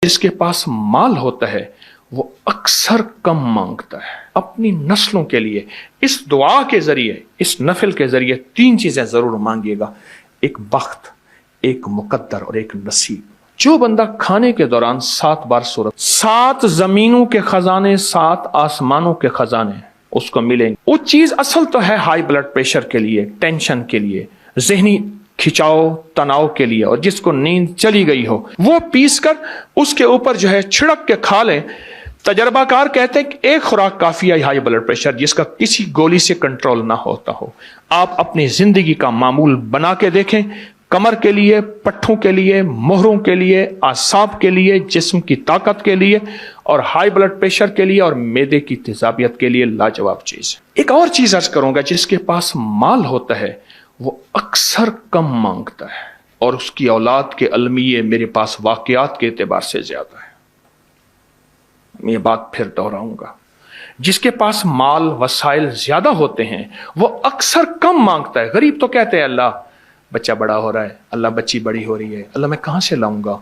जिसके पास माल होता है वो अक्सर कम मांगता है। अपनी नस्लों के लिए इस दुआ के जरिए, इस नफिल के जरिए 3 चीजें जरूर मांगिएगा, एक बख्त, एक मुकद्दर और एक नसीब। जो बंदा खाने के दौरान 7 बार सूरत, 7 जमीनों के खजाने, 7 आसमानों के खजाने उसको मिलेंगे। वो चीज असल तो है हाई ब्लड प्रेशर के लिए, टेंशन के लिए, जहनी खिंचाव तनाव के लिए, और जिसको नींद चली गई हो वो पीस कर उसके ऊपर जो है छिड़क के खा लें। तजर्बाकार कहते हैं कि एक खुराक काफी है हाई ब्लड प्रेशर जिसका किसी गोली से कंट्रोल ना होता हो। आप अपनी जिंदगी का मामूल बना के देखें, कमर के लिए, पट्ठों के लिए, मोहरों के लिए, आसाब के लिए, जिस्म की ताकत के लिए और हाई ब्लड प्रेशर के लिए और मैदे की तेजाबियत के लिए लाजवाब चीज। एक और चीज अर्ज करूंगा, जिसके पास माल होता है वो अक्सर कम मांगता है और उसकी औलाद के अलमिये मेरे पास वाकयात के एतबार से ज्यादा है। मैं ये बात फिर दोहराऊंगा, जिसके पास माल वसाइल ज्यादा होते हैं वो अक्सर कम मांगता है। गरीब तो कहते हैं अल्लाह बच्चा बड़ा हो रहा है, अल्लाह बच्ची बड़ी हो रही है, अल्लाह मैं कहां से लाऊंगा।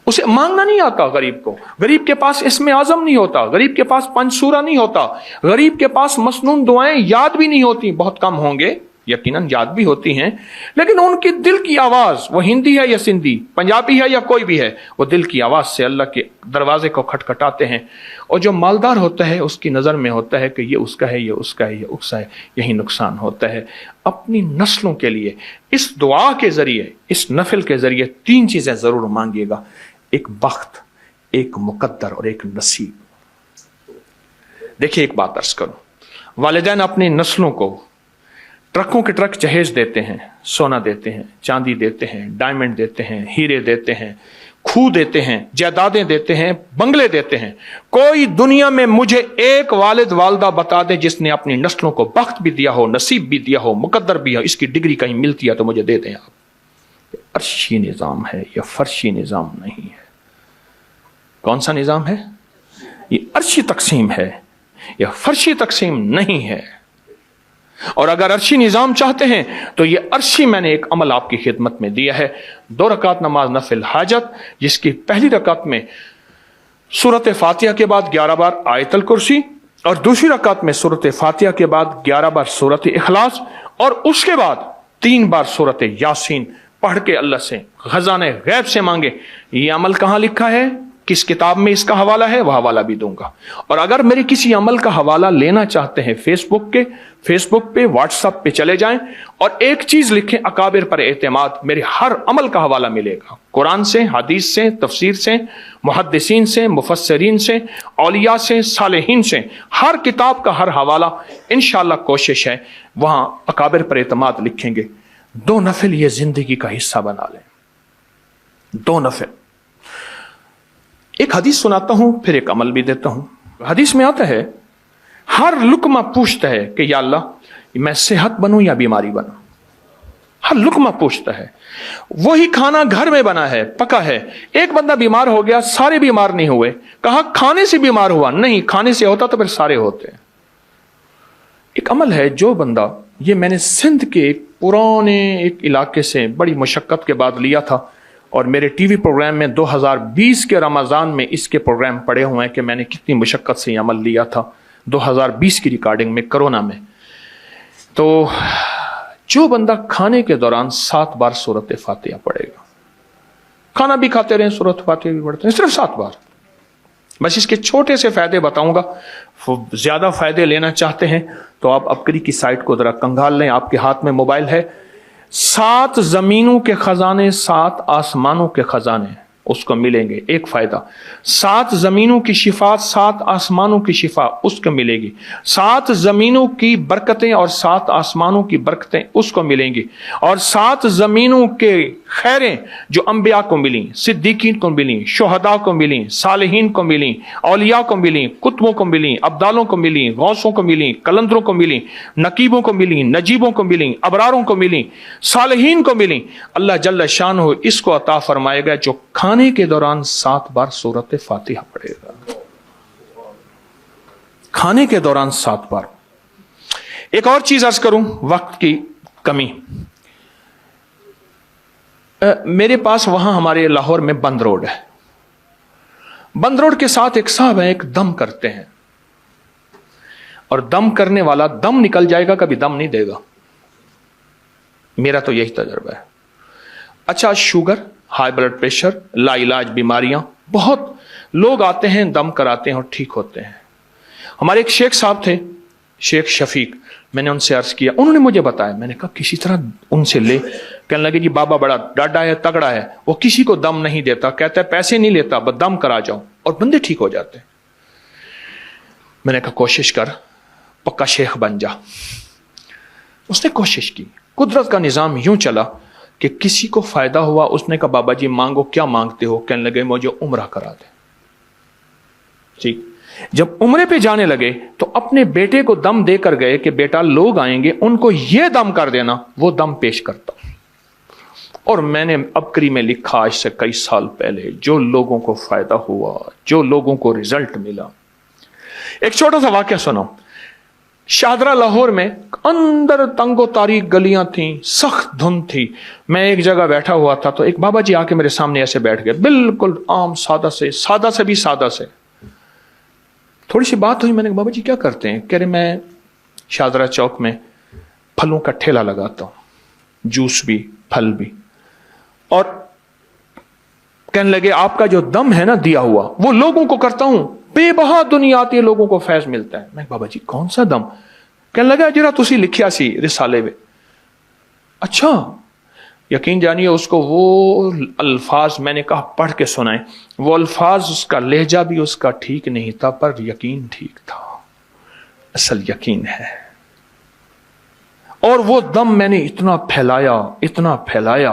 उसे मांगना नहीं आता गरीब को। गरीब के पास इसमें आजम नहीं होता, गरीब के पास पंचसूरा नहीं होता, गरीब के पास मसनून दुआएं याद भी नहीं होती। बहुत कम होंगे, यकीनन याद भी होती हैं, लेकिन उनकी दिल की आवाज, वो हिंदी है या सिंधी, पंजाबी है या कोई भी है, वो दिल की आवाज से अल्लाह के दरवाजे को खटखटाते हैं। और जो मालदार होता है उसकी नजर में होता है कि ये उसका है, ये उसका है, ये उसका है। यही नुकसान होता है। अपनी नस्लों के लिए इस दुआ के जरिए, इस नफिल के जरिए 3 चीजें जरूर मांगिएगा, एक बख्त, एक मुकद्दर और एक नसीब। देखिए एक बात अर्ज करूं, वालिदैन अपनी नस्लों को ट्रकों के ट्रक जहेज देते हैं, सोना देते हैं, चांदी देते हैं, डायमंड देते हैं, हीरे देते हैं, खूह देते हैं, जायदादें देते हैं, बंगले देते हैं। कोई दुनिया में मुझे एक वालिद वालदा बता दे जिसने अपनी नस्लों को बख्त भी दिया हो, नसीब भी दिया हो, मुकद्दर भी हो, इसकी डिग्री कहीं मिलती है तो मुझे दे दें आप। अर्शी निजाम है, यह फर्शी निजाम नहीं है। कौन सा निजाम है? ये अर्शी तकसीम है, यह फर्शी तकसीम नहीं है। और अगर अर्शी निजाम चाहते हैं तो ये अर्शी मैंने एक अमल आपकी खिदमत में दिया है। 2 रकात नमाज नफिल हाजत, जिसकी पहली रकात में सूरत फातिहा के बाद 11 बार आयतल कुर्सी और दूसरी रकात में सूरत फातिहा के बाद 11 बार सूरत इखलास और उसके बाद 3 बार सूरत यासीन पढ़ के अल्लाह से खजाने गैब से मांगे। ये अमल कहां लिखा है, किस किताब में इसका हवाला है, वह हवाला भी दूंगा। और अगर मेरे किसी अमल का हवाला लेना चाहते हैं फेसबुक पे, व्हाट्सएप पे चले जाएं और एक चीज लिखें, अकाबिर पर एतमाद। मेरे हर अमल का हवाला मिलेगा, कुरान से, हदीस से, तफसीर से, मुहद्दिसीन से, मुफस्सरीन से, औलिया से, सालेहीन से, हर किताब का हर हवाला इंशाअल्लाह कोशिश है वहां अकाबिर पर एतमाद लिखेंगे। 2 नफिल ये जिंदगी का हिस्सा बना लें, 2 नफिल। एक हदीस सुनाता हूं, फिर एक अमल भी देता हूं। हदीस में आता है, हर लुकमा पूछता है कि या अल्लाह मैं सेहत बनूं या बीमारी बनूं। हर लुकमा पूछता है। वही खाना घर में बना है, पका है, एक बंदा बीमार हो गया, सारे बीमार नहीं हुए। कहा खाने से बीमार हुआ, नहीं, खाने से होता तो फिर सारे होते। एक अमल है, जो बंदा, ये मैंने सिंध के एक पुराने एक इलाके से बड़ी मुशक्कत के बाद लिया था और मेरे टीवी प्रोग्राम में 2020 के रमज़ान में इसके प्रोग्राम पड़े हुए हैं कि मैंने कितनी मुशक्कत से अमल लिया था 2020 की रिकॉर्डिंग में, कोरोना में। तो जो बंदा खाने के दौरान 7 बार सूरत फातिहा पढ़ेगा, खाना भी खाते रहें, सूरत फातिहा भी पढ़ते हैं, सिर्फ 7 बार। बस इसके छोटे से फायदे बताऊंगा। ज्यादा फायदे लेना चाहते हैं तो आप अपकरी की साइट को जरा कंगाल लें, आपके हाथ में मोबाइल है। 7 जमीनों के खजाने, 7 आसमानों के खजाने उसको मिलेंगे। एक फायदा, 7 जमीनों की शिफा, 7 आसमानों की शिफा उसको मिलेगी। 7 जमीनों की बरकतें और 7 आसमानों की बरकतें उसको मिलेंगी। और 7 जमीनों के खैरें जो अंबिया को मिली, सिद्दीकीन को मिली, शुहदा को मिली, सालिहीन को मिली, औलिया को मिली, कुतुबों को मिली, अब्दालों को मिली, गौसों को मिली, कलंदरों को मिली, नकीबों को मिली, नजीबों को मिली, अबरारों को मिली, सालिहीन को मिली। अल्लाह जल्ल शानहू इसको अता फरमाएगा जो खाने के दौरान 7 बार सूरत फातिहा पढ़ेगा। खाने के दौरान 7 बार। एक और चीज अर्ज करूं, वक्त की कमी। मेरे पास वहां हमारे लाहौर में बंद रोड है बंद रोड के साथ एक साहब है, एक दम करते हैं, और दम करने वाला दम निकल जाएगा, कभी दम नहीं देगा। मेरा तो यही तजुर्बा है। अच्छा, शुगर, हाई ब्लड प्रेशर, लाइलाज बीमारियां, बहुत लोग आते हैं, दम कराते हैं और ठीक होते हैं। हमारे एक शेख साहब थे, शेख शफीक, मैंने उनसे अर्ज किया, उन्होंने मुझे बताया, मैंने कहा किसी तरह उनसे ले। कहने लगे जी बाबा बड़ा डाढ़ा है, तगड़ा है, वो किसी को दम नहीं देता, कहता है पैसे नहीं लेता, बस दम करा जाओ, और बंदे ठीक हो जाते हैं। मैंने कहा कोशिश कर, पक्का शेख बन जा। उसने कोशिश की, कुदरत का निजाम यूं चला कि किसी को फायदा हुआ। उसने कहा बाबा जी मांगो, क्या मांगते हो? कहने लगे मुझे उम्रा करा दे। ठीक, जब उम्रे पे जाने लगे तो अपने बेटे को दम देकर गए कि बेटा लोग आएंगे, उनको यह दम कर देना। वो दम पेश करता। और मैंने अबकरी में लिखा आज से कई साल पहले, जो लोगों को फायदा हुआ, जो लोगों को रिजल्ट मिला। एक छोटा सा वाकया सुनाऊं। शाहदरा लाहौर में अंदर तंगो तारीख गलियां थी, सख्त धुंध थी। मैं एक जगह बैठा हुआ था तो एक बाबा जी आके मेरे सामने ऐसे बैठ गए, बिल्कुल आम सादा से भी सादा से। थोड़ी सी बात हुई, मैंने कहा बाबा जी क्या करते हैं? कह रहे मैं शाहदरा चौक में फलों का ठेला लगाता हूं, जूस भी फल भी। और कहने लगे आपका जो दम है ना दिया हुआ, वो लोगों को करता हूं, बेबहा दुनिया आती है, लोगों को फैज मिलता है। मैं बाबा जी कौन सा दम? कहने लगा जरा तुसी लिखिया सी रिसाले में। अच्छा, यकीन जानिए उसको वो अल्फाज मैंने कहा पढ़ के सुनाए। वो अल्फाज, उसका लहजा भी उसका ठीक नहीं था, पर यकीन ठीक था। असल यकीन है। और वो दम मैंने इतना फैलाया।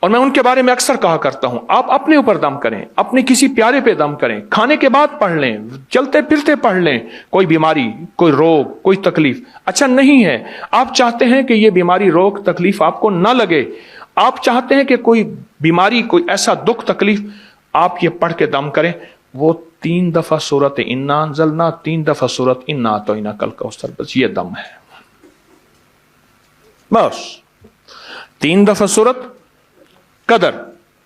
और मैं उनके बारे में अक्सर कहा करता हूं, आप अपने ऊपर दम करें, अपने किसी प्यारे पे दम करें, खाने के बाद पढ़ लें, चलते फिरते पढ़ लें। कोई बीमारी, कोई रोग, कोई तकलीफ अच्छा नहीं है, आप चाहते हैं कि ये बीमारी, रोग, तकलीफ आपको ना लगे, आप चाहते हैं कि कोई बीमारी, कोई ऐसा दुख तकलीफ, आप ये पढ़ के दम करें। वो 3 दफा सूरत इन्ना अंज़लना, 3 दफा सूरत इन्ना अतैना कल कौसर, बस ये दम है। बस 3 दफा सूरत कदर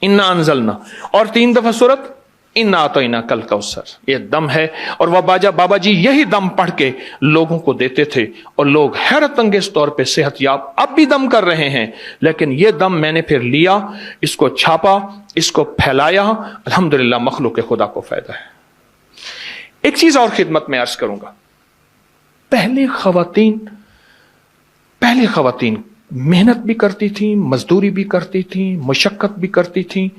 इन्ना अंजलना, और 3 दफा सूरत इन्ना अतैना कल कौसर, ये दम है। और वह बाबा जी यही दम पढ़ के लोगों को देते थे, और लोग हैरत अंगेज तौर पे सेहतयाब अब भी दम कर रहे हैं। लेकिन ये दम मैंने फिर लिया, इसको छापा, इसको फैलाया, अल्हम्दुलिल्लाह मखलूक खुदा को फायदा है। एक चीज और खिदमत में अर्ज करूंगा। पहले खवातीन मेहनत भी करती थी, मजदूरी भी करती थी, मुशक्कत भी करती थी,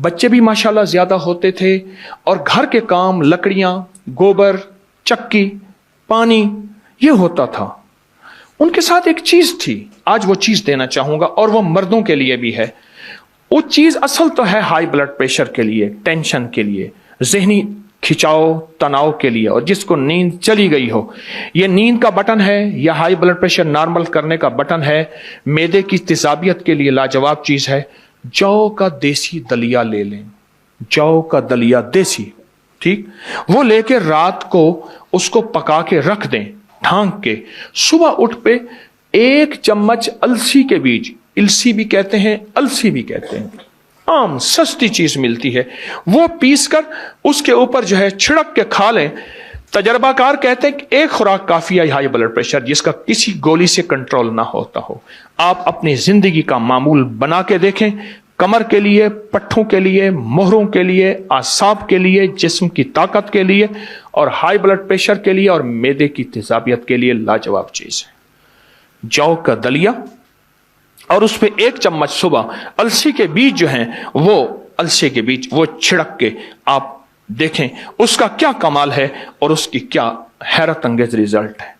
बच्चे भी माशाल्लाह ज्यादा होते थे, और घर के काम, लकड़ियां, गोबर, चक्की, पानी, ये होता था। उनके साथ एक चीज थी, आज वो चीज देना चाहूंगा, और वो मर्दों के लिए भी है। वो चीज असल तो है हाई ब्लड प्रेशर के लिए, टेंशन के लिए, जहनी खिंचाव, तनाव के लिए, और जिसको नींद चली गई हो, यह नींद का बटन है या हाई ब्लड प्रेशर नॉर्मल करने का बटन है। मैदे की तेजाबियत के लिए लाजवाब चीज है। जौ का देसी दलिया ले लें, जौ का दलिया देसी, ठीक, वो लेके रात को उसको पका के रख दें ढांक के। सुबह उठ पे 1 चम्मच अलसी के बीज, इलसी भी कहते हैं, अलसी भी कहते हैं, आम सस्ती चीज मिलती है, वो पीस कर उसके ऊपर जो है छिड़क के खा लें। तजर्बाकार कहते हैं कि 1 खुराक काफी है हाई ब्लड प्रेशर जिसका किसी गोली से कंट्रोल ना होता हो। आप अपनी जिंदगी का मामूल बना के देखें, कमर के लिए, पट्ठों के लिए, मोहरों के लिए, आसाब के लिए, जिस्म की ताकत के लिए, और हाई ब्लड प्रेशर के लिए, और मैदे की तेजाबियत के लिए लाजवाब चीज है। जौ का दलिया, और उस पे 1 चम्मच सुबह अलसी के बीज जो हैं, वो अलसी के बीज वो छिड़क के आप देखें उसका क्या कमाल है और उसकी क्या हैरत अंगेज रिजल्ट है।